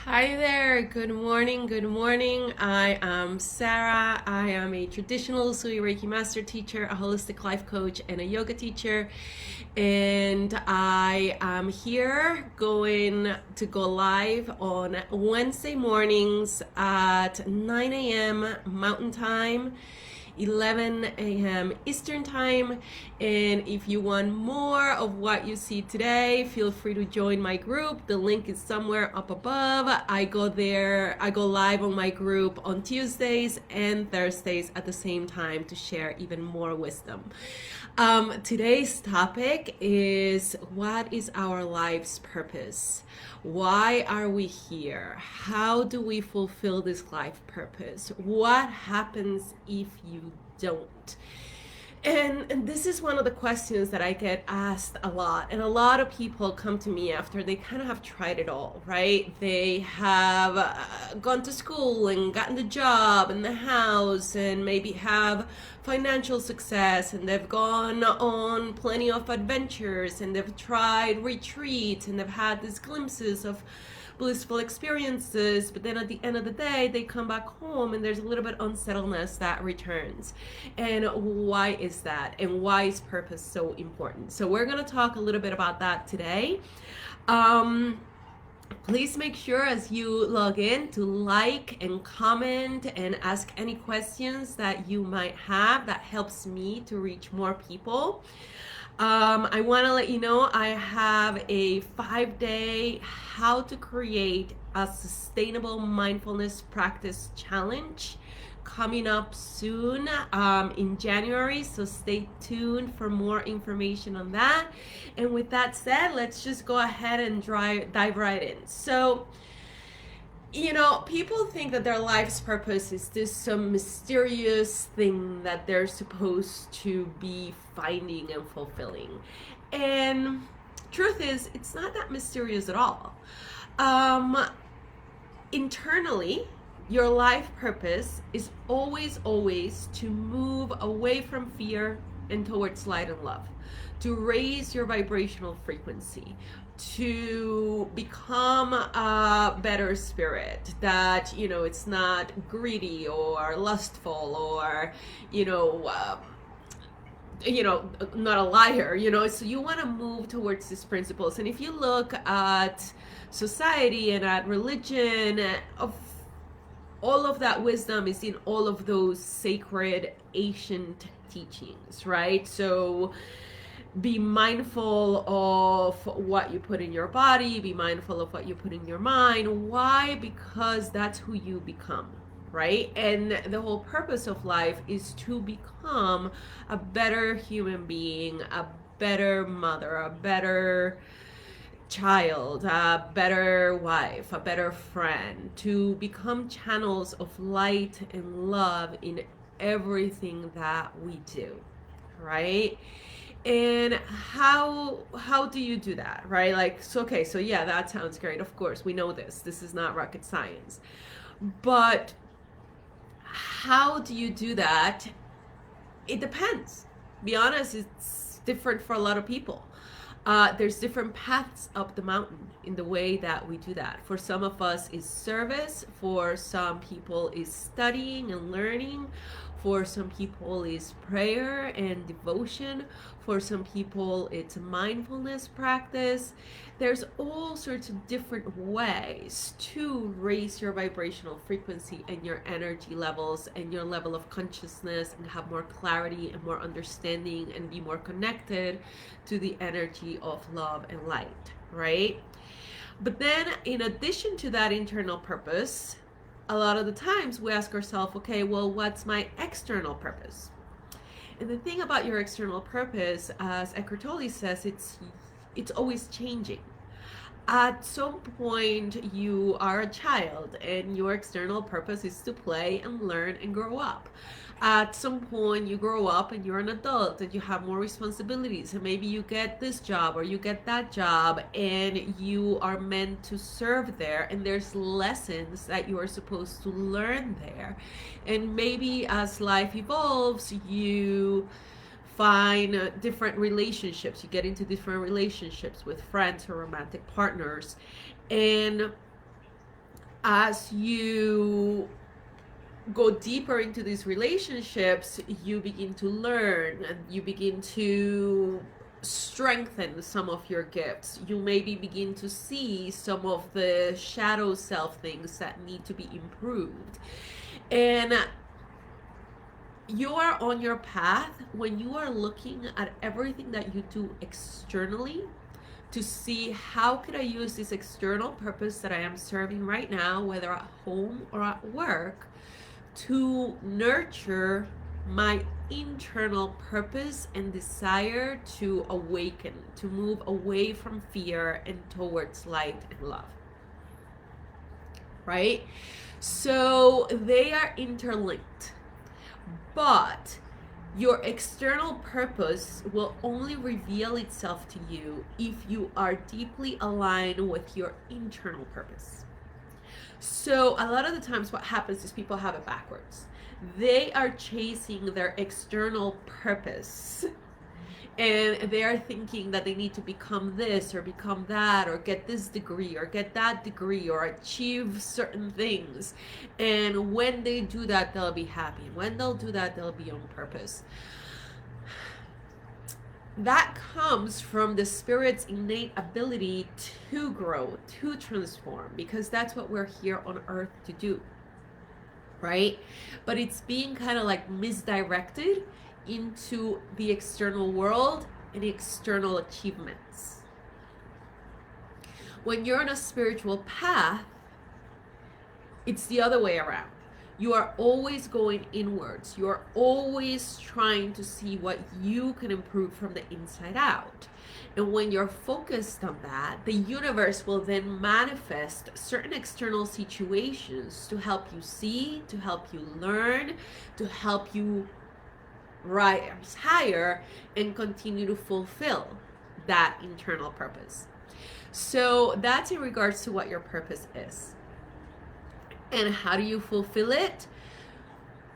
Hi there, good morning, good morning. I am Sarah. I am a traditional Usui Reiki master teacher, a holistic life coach, and a yoga teacher. And I am here going to go live on Wednesday mornings at 9 a.m. Mountain Time, 11 a.m. Eastern Time. And if you want more of what you see today, feel free to join my group. The link is somewhere up above. I go live on my group on Tuesdays and Thursdays at the same time to share even more wisdom. Today's topic is, what is our life's purpose? Why are we here? How do we fulfill this life purpose? What happens if you don't? And this is one of the questions that I get asked a lot. And a lot of people come to me after they kind of have tried it all, right? They have gone to school and gotten the job and the house and maybe have financial success, and they've gone on plenty of adventures, and they've tried retreats, and they've had these glimpses of blissful experiences, but then at the end of the day they come back home and there's a little bit unsettledness that returns. And why is that, and why is purpose so important? So we're going to talk a little bit about that today. Please make sure as you log in to like and comment and ask any questions that you might have. That helps me to reach more people. I want to let you know I have a 5-day how to create a sustainable mindfulness practice challenge coming up soon in January, so stay tuned for more information on that. And with that said, let's just go ahead and dive right in. So, people think that their life's purpose is this some mysterious thing that they're supposed to be finding and fulfilling. And truth is, it's not that mysterious at all. Internally, your life purpose is always to move away from fear and towards light and love, to raise your vibrational frequency, to become a better spirit that, it's not greedy or lustful or, not a liar, so you want to move towards these principles. And if you look at society and at religion, all of that wisdom is in all of those sacred ancient teachings, right? So be mindful of what you put in your body, be mindful of what you put in your mind. Why? Because that's who you become, right? And the whole purpose of life is to become a better human being, a better mother, a better child, a better wife, a better friend, to become channels of light and love in everything that we do, right? And how do you do that, right? Like, so okay, so yeah, that sounds great. Of course, we know this is not rocket science. But how do you do that? It depends. Be honest, it's different for a lot of people. There's different paths up the mountain in the way that we do that. For some of us is service, for some people is studying and learning, for some people is prayer and devotion, for some people it's mindfulness practice. There's all sorts of different ways to raise your vibrational frequency and your energy levels and your level of consciousness, and have more clarity and more understanding and be more connected to the energy of love and light, right? But then in addition to that internal purpose, a lot of the times we ask ourselves, okay, well, what's my external purpose? And the thing about your external purpose, as Eckhart Tolle says, it's always changing. At some point you are a child and your external purpose is to play and learn and grow up. At some point you grow up and you're an adult and you have more responsibilities, and maybe you get this job or you get that job and you are meant to serve there, and there's lessons that you are supposed to learn there. And maybe as life evolves, you find different relationships, you get into different relationships with friends or romantic partners, and as you go deeper into these relationships, you begin to learn and you begin to strengthen some of your gifts. You maybe begin to see some of the shadow self things that need to be improved. And you are on your path when you are looking at everything that you do externally to see how could I use this external purpose that I am serving right now, whether at home or at work, to nurture my internal purpose and desire to awaken, to move away from fear and towards light and love. Right? So they are interlinked, but your external purpose will only reveal itself to you if you are deeply aligned with your internal purpose. So a lot of the times what happens is people have it backwards. They are chasing their external purpose and they are thinking that they need to become this or become that or get this degree or get that degree or achieve certain things. And when they do that, they'll be happy. When they'll do that, they'll be on purpose. That comes from the spirit's innate ability to grow, to transform, because that's what we're here on earth to do, right? But it's being kind of like misdirected into the external world and external achievements. When you're on a spiritual path, it's the other way around. You are always going inwards. You are always trying to see what you can improve from the inside out. And when you're focused on that, the universe will then manifest certain external situations to help you see, to help you learn, to help you rise higher and continue to fulfill that internal purpose. So that's in regards to what your purpose is. And how do you fulfill it?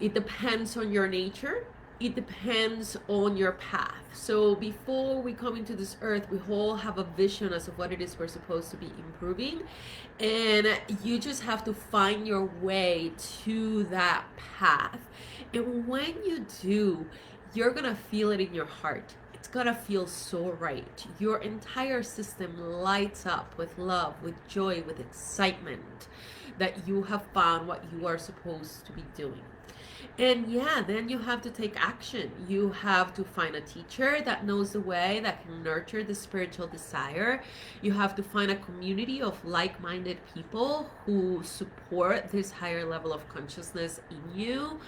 It depends on your nature. It depends on your path. So before we come into this earth, we all have a vision as of what it is we're supposed to be improving. And you just have to find your way to that path. And when you do, you're going to feel it in your heart. It's going to feel so right. Your entire system lights up with love, with joy, with excitement that you have found what you are supposed to be doing. And yeah, then you have to take action. You have to find a teacher that knows the way, that can nurture the spiritual desire. You have to find a community of like-minded people who support this higher level of consciousness in you.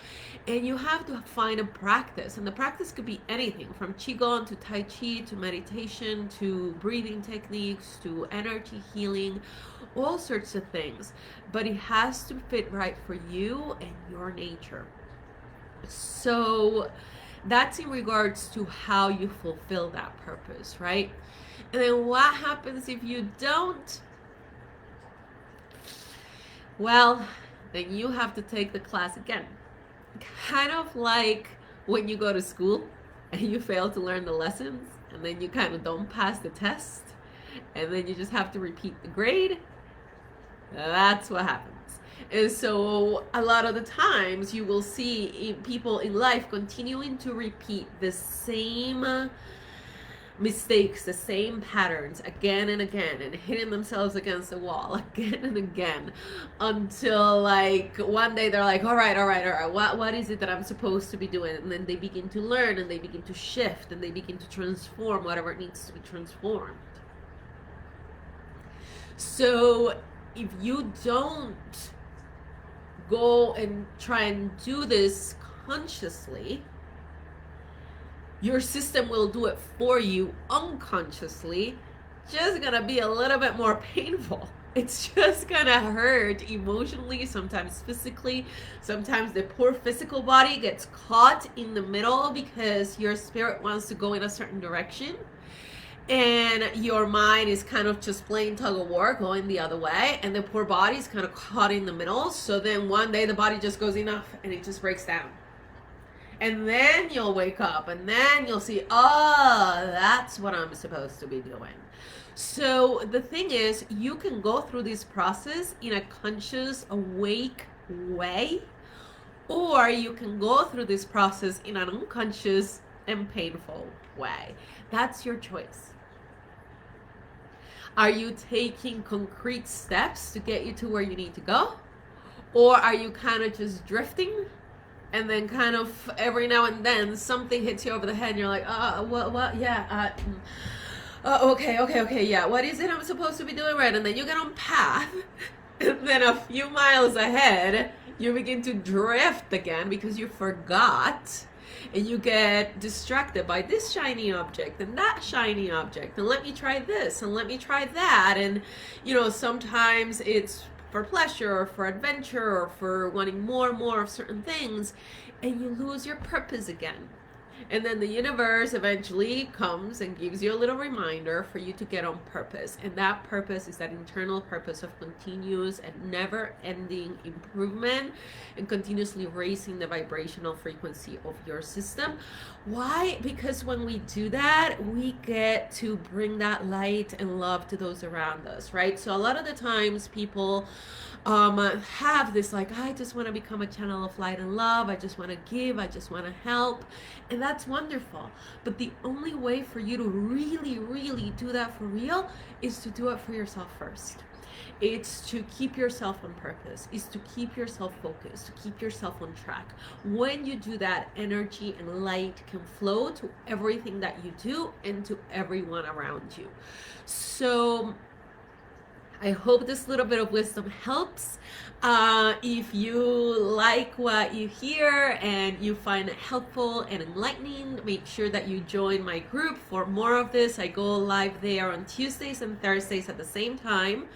And you have to find a practice. And the practice could be anything from Qigong to Tai Chi to meditation to breathing techniques to energy healing, all sorts of things. But it has to fit right for you and your nature. So that's in regards to how you fulfill that purpose, right? And then what happens if you don't? Well, then you have to take the class again. Kind of like when you go to school and you fail to learn the lessons and then you kind of don't pass the test and then you just have to repeat the grade. That's what happens. And so a lot of the times you will see people in life continuing to repeat the same mistakes, the same patterns again and again, and hitting themselves against the wall again and again until like one day they're like, all right, what is it that I'm supposed to be doing? And then they begin to learn and they begin to shift and they begin to transform whatever needs to be transformed. So if you don't go and try and do this consciously, your system will do it for you unconsciously. Just gonna be a little bit more painful. It's just gonna hurt emotionally, sometimes physically. Sometimes the poor physical body gets caught in the middle because your spirit wants to go in a certain direction. And your mind is kind of just playing tug of war, going the other way. And the poor body is kind of caught in the middle. So then one day the body just goes enough and it just breaks down. And then you'll wake up and then you'll see, oh, that's what I'm supposed to be doing. So the thing is, you can go through this process in a conscious, awake way, or you can go through this process in an unconscious and painful way. That's your choice. Are you taking concrete steps to get you to where you need to go? Or are you kind of just drifting, and then kind of every now and then something hits you over the head and you're like, what, yeah, okay, yeah, what is it I'm supposed to be doing right? And then you get on path, and then a few miles ahead, you begin to drift again because you forgot, and you get distracted by this shiny object and that shiny object, and let me try this and let me try that. And sometimes it's for pleasure or for adventure or for wanting more and more of certain things, and you lose your purpose again. And then the universe eventually comes and gives you a little reminder for you to get on purpose. And that purpose is that internal purpose of continuous and never-ending improvement and continuously raising the vibrational frequency of your system. Why? Because when we do that, we get to bring that light and love to those around us, right? So a lot of the times people have this like, I just want to become a channel of light and love. I just want to give. I just want to help. And that's wonderful. But the only way for you to really, really do that for real is to do it for yourself first. It's to keep yourself on purpose. It's to keep yourself focused, to keep yourself on track. When you do that, energy and light can flow to everything that you do and to everyone around you. So I hope this little bit of wisdom helps. If you like what you hear and you find it helpful and enlightening, make sure that you join my group for more of this. I go live there on Tuesdays and Thursdays at the same time.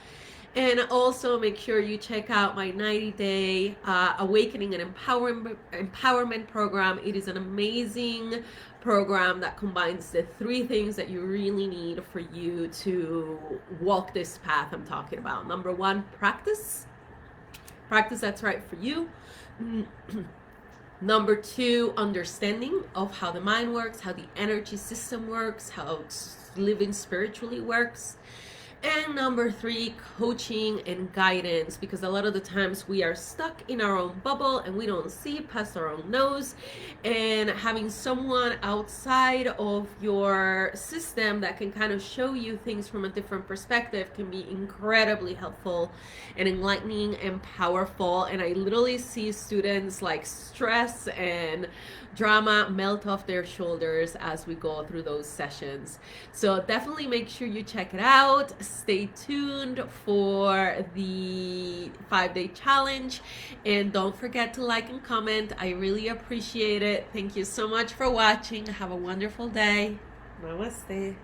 And also make sure you check out my 90-day Awakening and Empowerment program. It is an amazing program that combines the 3 things that you really need for you to walk this path I'm talking about. Number 1, practice. Practice that's right for you. Number 2, understanding of how the mind works, how the energy system works, how living spiritually works. And number 3, coaching and guidance, because a lot of the times we are stuck in our own bubble and we don't see past our own nose, and having someone outside of your system that can kind of show you things from a different perspective can be incredibly helpful and enlightening and powerful. And I literally see students like stress and drama melt off their shoulders as we go through those sessions. So definitely make sure you check it out. Stay tuned for the 5-day challenge, and don't forget to like and comment. I really appreciate it. Thank you so much for watching. Have a wonderful day. Namaste.